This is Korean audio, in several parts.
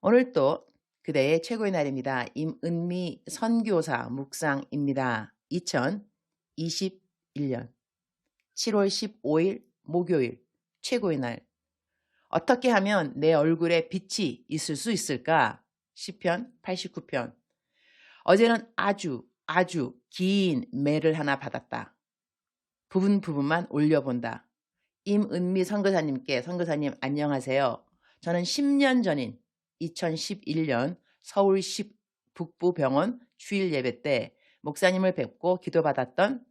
오늘 또 그대의 최고의 날입니다. 임은미 선교사 묵상입니다. 2021년 7월 15일 목요일 최고의 날. 어떻게 하면 내 얼굴에 빛이 있을 수 있을까? 시편 89편. 어제는 아주 긴 메일을 하나 받았다. 부분만 올려본다. 임은미 선교사님께 선교사님 안녕하세요. 저는 10년 전인 2011년 서울시 북부병원 주일 예배 때 목사님을 뵙고 기도받았던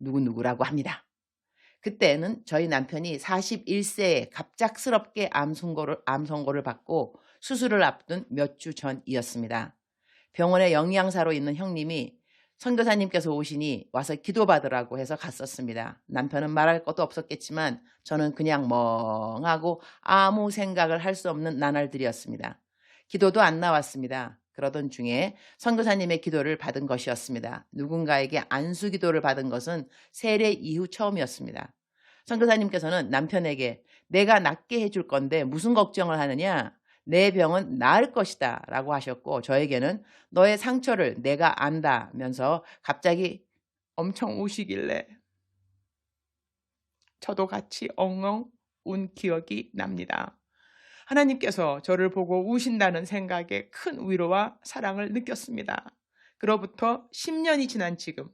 누구누구라고 합니다. 그때는 저희 남편이 41세에 갑작스럽게 암 선고를 받고 수술을 앞둔 몇 주 전이었습니다. 병원에 영양사로 있는 형님이 선교사님께서 오시니 와서 기도받으라고 해서 갔었습니다. 남편은 말할 것도 없었겠지만 저는 그냥 멍하고 아무 생각을 할 수 없는 나날들이었습니다. 기도도 안 나왔습니다. 그러던 중에 선교사님의 기도를 받은 것이었습니다. 누군가에게 안수 기도를 받은 것은 세례 이후 처음이었습니다. 선교사님께서는 남편에게 내가 낫게 해줄 건데 무슨 걱정을 하느냐? 내 병은 나을 것이다 라고 하셨고 저에게는 너의 상처를 내가 안다면서 갑자기 엄청 우시길래 저도 같이 엉엉 운 기억이 납니다. 하나님께서 저를 보고 우신다는 생각에 큰 위로와 사랑을 느꼈습니다. 그로부터 10년이 지난 지금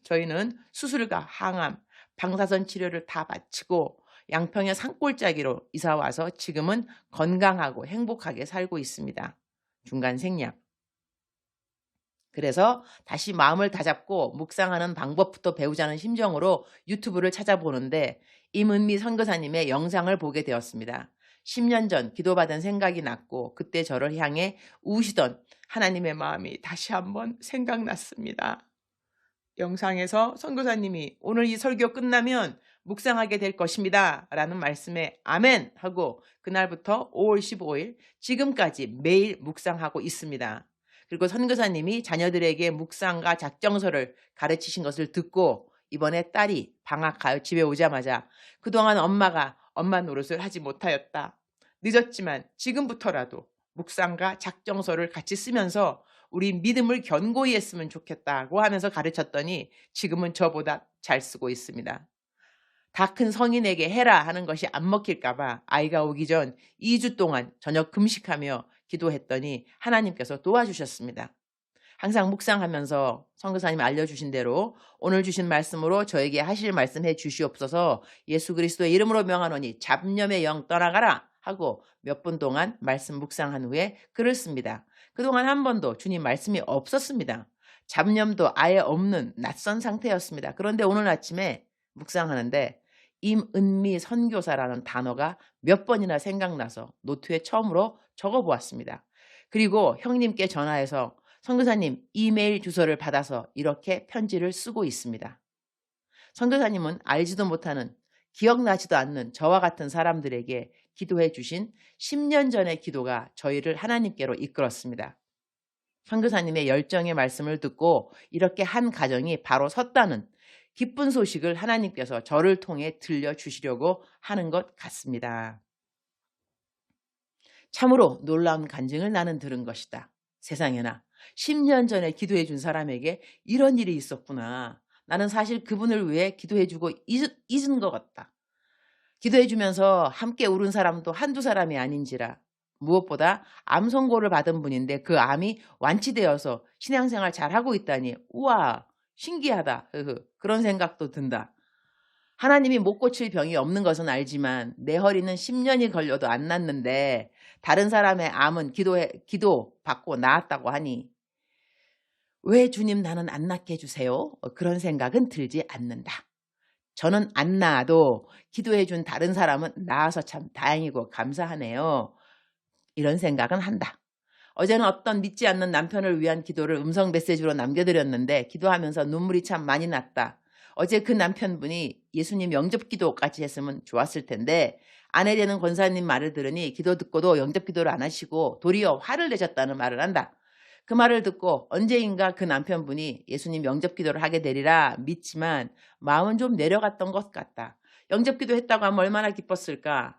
저희는 수술과 항암, 방사선 치료를 다 마치고 양평의 산골짜기로 이사와서 지금은 건강하고 행복하게 살고 있습니다. 중간 생략. 그래서 다시 마음을 다잡고 묵상하는 방법부터 배우자는 심정으로 유튜브를 찾아보는데 임은미 선교사님의 영상을 보게 되었습니다. 10년 전 기도받은 생각이 났고 그때 저를 향해 우시던 하나님의 마음이 다시 한번 생각났습니다. 영상에서 선교사님이 오늘 이 설교 끝나면 묵상하게 될 것입니다 라는 말씀에 아멘 하고 그날부터 5월 15일 지금까지 매일 묵상하고 있습니다. 그리고 선교사님이 자녀들에게 묵상과 작정서를 가르치신 것을 듣고 이번에 딸이 방학 집에 오자마자 그동안 엄마가 엄마 노릇을 하지 못하였다. 늦었지만 지금부터라도 묵상과 작정서를 같이 쓰면서 우리 믿음을 견고히 했으면 좋겠다고 하면서 가르쳤더니 지금은 저보다 잘 쓰고 있습니다. 다 큰 성인에게 해라 하는 것이 안 먹힐까 봐 아이가 오기 전 2주 동안 저녁 금식하며 기도했더니 하나님께서 도와주셨습니다. 항상 묵상하면서 선교사님이 알려주신 대로 오늘 주신 말씀으로 저에게 하실 말씀해 주시옵소서. 예수 그리스도의 이름으로 명하노니 잡념의 영 떠나가라 하고 몇 분 동안 말씀 묵상한 후에 글을 씁니다. 그동안 한 번도 주님 말씀이 없었습니다. 잡념도 아예 없는 낯선 상태였습니다. 그런데 오늘 아침에 묵상하는데 임은미 선교사라는 단어가 몇 번이나 생각나서 노트에 처음으로 적어보았습니다. 그리고 형님께 전화해서 선교사님 이메일 주소를 받아서 이렇게 편지를 쓰고 있습니다. 선교사님은 알지도 못하는 기억나지도 않는 저와 같은 사람들에게 기도해 주신 10년 전의 기도가 저희를 하나님께로 이끌었습니다. 선교사님의 열정의 말씀을 듣고 이렇게 한 가정이 바로 섰다는 기쁜 소식을 하나님께서 저를 통해 들려주시려고 하는 것 같습니다. 참으로 놀라운 간증을 나는 들은 것이다. 세상에나 10년 전에 기도해 준 사람에게 이런 일이 있었구나. 나는 사실 그분을 위해 기도해주고 잊은 것 같다. 기도해주면서 함께 울은 사람도 한두 사람이 아닌지라. 무엇보다 암 선고를 받은 분인데 그 암이 완치되어서 신앙생활 잘하고 있다니 우와 신기하다. 그런 생각도 든다. 하나님이 못 고칠 병이 없는 것은 알지만 내 허리는 10년이 걸려도 안 낫는데 다른 사람의 암은 기도 받고 나았다고 하니 왜 주님 나는 안 낫게 해주세요? 그런 생각은 들지 않는다. 저는 안 나아도 기도해준 다른 사람은 나아서 참 다행이고 감사하네요. 이런 생각은 한다. 어제는 어떤 믿지 않는 남편을 위한 기도를 음성 메시지로 남겨드렸는데 기도하면서 눈물이 참 많이 났다. 어제 그 남편분이 예수님 영접기도까지 했으면 좋았을 텐데 아내 되는 권사님 말을 들으니 기도 듣고도 영접기도를 안 하시고 도리어 화를 내셨다는 말을 한다. 그 말을 듣고 언제인가 그 남편분이 예수님 영접기도를 하게 되리라 믿지만 마음은 좀 내려갔던 것 같다. 영접기도 했다고 하면 얼마나 기뻤을까.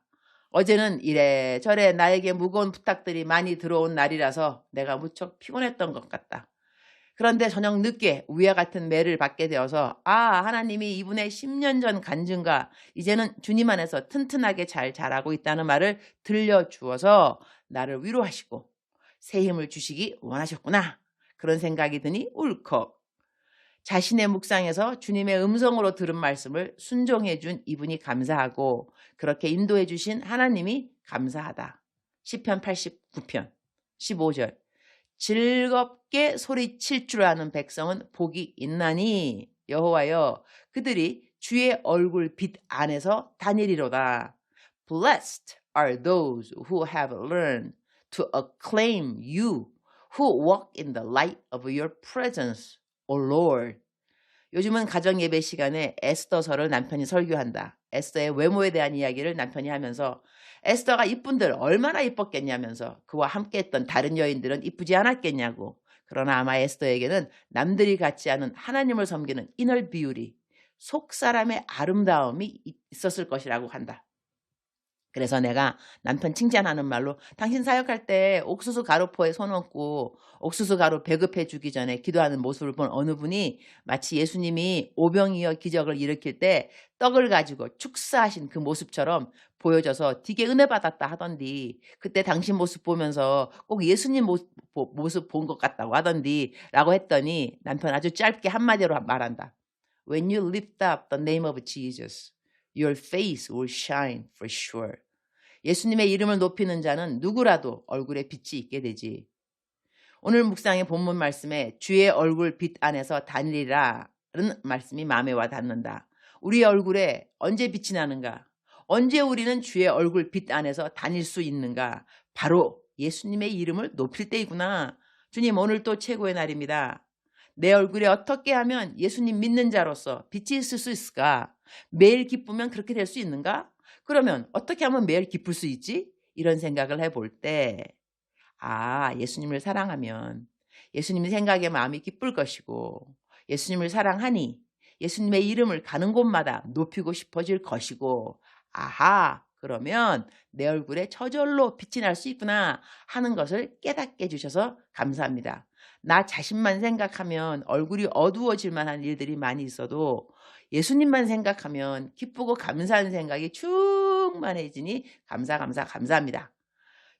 어제는 이래저래 나에게 무거운 부탁들이 많이 들어온 날이라서 내가 무척 피곤했던 것 같다. 그런데 저녁 늦게 위와 같은 메일을 받게 되어서 하나님이 이분의 10년 전 간증과 이제는 주님 안에서 튼튼하게 잘 자라고 있다는 말을 들려주어서 나를 위로하시고 새 힘을 주시기 원하셨구나. 그런 생각이 드니 울컥. 자신의 묵상에서 주님의 음성으로 들은 말씀을 순종해 준 이분이 감사하고 그렇게 인도해 주신 하나님이 감사하다. 시편 89편 15절. 즐겁게 소리칠 줄 아는 백성은 복이 있나니 여호와여 그들이 주의 얼굴 빛 안에서 다니리로다. Blessed are those who have learned to acclaim you, who walk in the light of your presence, O Lord. 요즘은 가정 예배 시간에 에스더서를 남편이 설교한다. 에스더의 외모에 대한 이야기를 남편이 하면서 에스더가 이쁜들 얼마나 이뻤겠냐면서 그와 함께했던 다른 여인들은 이쁘지 않았겠냐고. 그러나 아마 에스더에게는 남들이 갖지 않은 하나님을 섬기는 이널 비율이 속사람의 아름다움이 있었을 것이라고 한다. 그래서 내가 남편 칭찬하는 말로 당신 사역할 때 옥수수 가루포에 손 얹고 옥수수 가루 배급해 주기 전에 기도하는 모습을 본 어느 분이 마치 예수님이 오병이어 기적을 일으킬 때 떡을 가지고 축사하신 그 모습처럼 보여져서 되게 은혜 받았다 하던디 그때 당신 모습 보면서 꼭 예수님 모습 본 것 같다고 하던디 라고 했더니 남편 아주 짧게 한마디로 말한다. When you lift up the name of Jesus, your face will shine for sure. 예수님의 이름을 높이는 자는 누구라도 얼굴에 빛이 있게 되지. 오늘 묵상의 본문 말씀에 주의 얼굴 빛 안에서 다니리라는 말씀이 마음에 와 닿는다. 우리의 얼굴에 언제 빛이 나는가? 언제 우리는 주의 얼굴 빛 안에서 다닐 수 있는가? 바로 예수님의 이름을 높일 때이구나. 주님 오늘 또 최고의 날입니다. 내 얼굴에 어떻게 하면 예수님 믿는 자로서 빛이 있을 수 있을까? 매일 기쁘면 그렇게 될 수 있는가? 그러면 어떻게 하면 매일 기쁠 수 있지? 이런 생각을 해볼 때 예수님을 사랑하면 예수님 생각에 마음이 기쁠 것이고 예수님을 사랑하니 예수님의 이름을 가는 곳마다 높이고 싶어질 것이고 그러면 내 얼굴에 저절로 빛이 날 수 있구나 하는 것을 깨닫게 해주셔서 감사합니다. 나 자신만 생각하면 얼굴이 어두워질 만한 일들이 많이 있어도 예수님만 생각하면 기쁘고 감사한 생각이 충만해지니 감사합니다.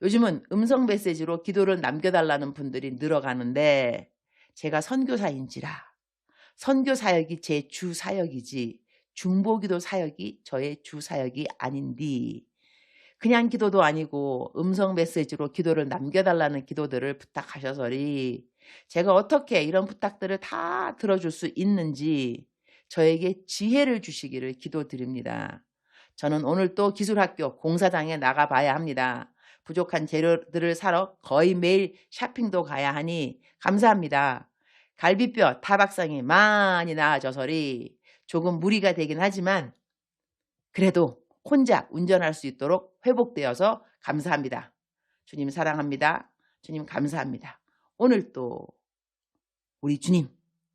요즘은 음성 메시지로 기도를 남겨달라는 분들이 늘어가는데 제가 선교사인지라 선교 사역이 제 주 사역이지 중보기도 사역이 저의 주 사역이 아닌디 그냥 기도도 아니고 음성 메시지로 기도를 남겨달라는 기도들을 부탁하셔서리 제가 어떻게 이런 부탁들을 다 들어줄 수 있는지 저에게 지혜를 주시기를 기도드립니다. 저는 오늘 또 기술학교 공사장에 나가봐야 합니다. 부족한 재료들을 사러 거의 매일 쇼핑도 가야 하니 감사합니다. 갈비뼈 타박상이 많이 나아져서리 조금 무리가 되긴 하지만 그래도 혼자 운전할 수 있도록 회복되어서 감사합니다. 주님 사랑합니다. 주님 감사합니다. 오늘 또 우리 주님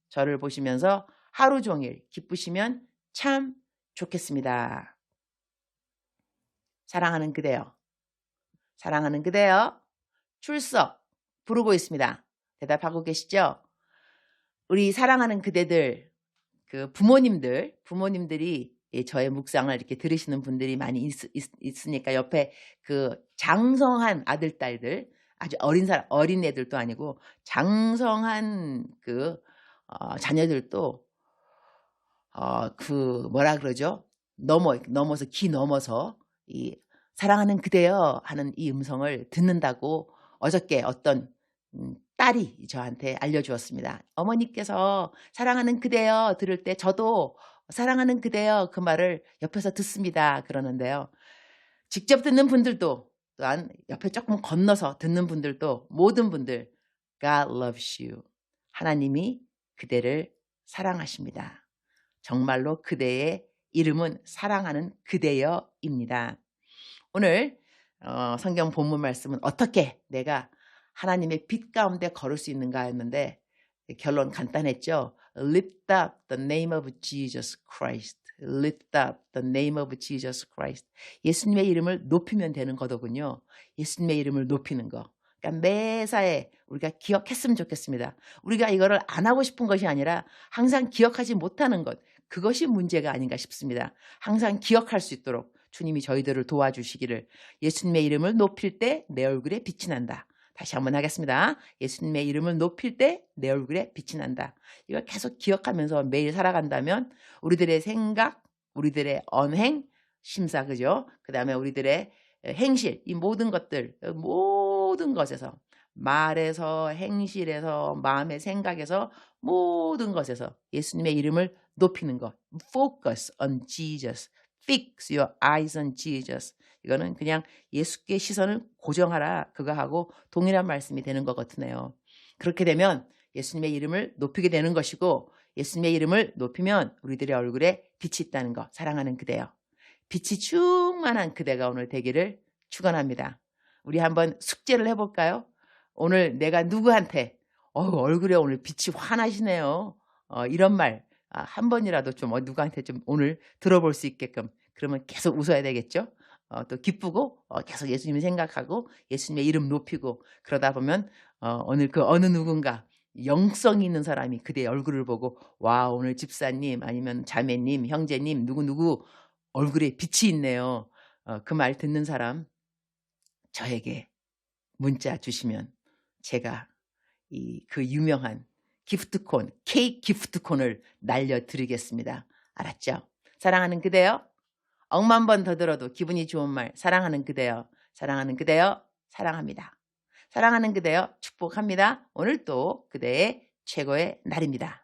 저를 보시면서 하루 종일 기쁘시면 참 좋겠습니다. 사랑하는 그대여. 사랑하는 그대여. 출석 부르고 있습니다. 대답하고 계시죠? 우리 사랑하는 그대들, 그 부모님들이 저의 묵상을 이렇게 들으시는 분들이 많이 있으니까 옆에 그 장성한 아들, 딸들, 아주 어린 애들도 아니고 장성한 그 자녀들도 그 뭐라 그러죠? 넘어서 기 넘어서 이 사랑하는 그대여 하는 이 음성을 듣는다고 어저께 어떤 딸이 저한테 알려주었습니다. 어머니께서 사랑하는 그대여 들을 때 저도 사랑하는 그대여 그 말을 옆에서 듣습니다. 그러는데요. 직접 듣는 분들도 또한 옆에 조금 건너서 듣는 분들도 모든 분들 God loves you. 하나님이 그대를 사랑하십니다. 정말로 그대의 이름은 사랑하는 그대여입니다. 오늘 성경 본문 말씀은 어떻게 내가 하나님의 빛 가운데 걸을 수 있는가 했는데 결론 간단했죠. Lift up the name of Jesus Christ. lift up the name of Jesus Christ. 예수님의 이름을 높이면 되는 거더군요. 예수님의 이름을 높이는 거. 그러니까 매사에 우리가 기억했으면 좋겠습니다. 우리가 이거를 안 하고 싶은 것이 아니라 항상 기억하지 못하는 것, 그것이 문제가 아닌가 싶습니다. 항상 기억할 수 있도록 주님이 저희들을 도와주시기를. 예수님의 이름을 높일 때 내 얼굴에 빛이 난다. 다시 한번 하겠습니다. 예수님의 이름을 높일 때 내 얼굴에 빛이 난다. 이걸 계속 기억하면서 매일 살아간다면 우리들의 생각, 우리들의 언행, 심사, 그죠? 그 다음에 우리들의 행실, 이 모든 것들, 모든 것에서, 말에서, 행실에서, 마음의 생각에서, 모든 것에서 예수님의 이름을 높이는 것. Focus on Jesus. Fix your eyes on Jesus. 이거는 그냥 예수께 시선을 고정하라, 그거하고 동일한 말씀이 되는 것 같으네요. 그렇게 되면 예수님의 이름을 높이게 되는 것이고, 예수님의 이름을 높이면 우리들의 얼굴에 빛이 있다는 것. 사랑하는 그대요. 빛이 충만한 그대가 오늘 되기를 축원합니다. 우리 한번 숙제를 해볼까요? 오늘 내가 누구한테 얼굴에 오늘 빛이 환하시네요. 이런 말 한 번이라도 좀 누구한테 좀 오늘 들어볼 수 있게끔. 그러면 계속 웃어야 되겠죠? 또 기쁘고 계속 예수님 생각하고 예수님의 이름 높이고, 그러다 보면 오늘 그 어느 누군가 영성 있는 사람이 그대의 얼굴을 보고, 와, 오늘 집사님 아니면 자매님, 형제님, 누구누구 얼굴에 빛이 있네요. 그 말 듣는 사람 저에게 문자 주시면 제가 그 유명한 기프트콘, 케이크 기프트콘을 날려드리겠습니다. 알았죠? 사랑하는 그대요. 억만 번 더 들어도 기분이 좋은 말. 사랑하는 그대요. 사랑하는 그대요. 사랑합니다. 사랑하는 그대요. 축복합니다. 오늘 또 그대의 최고의 날입니다.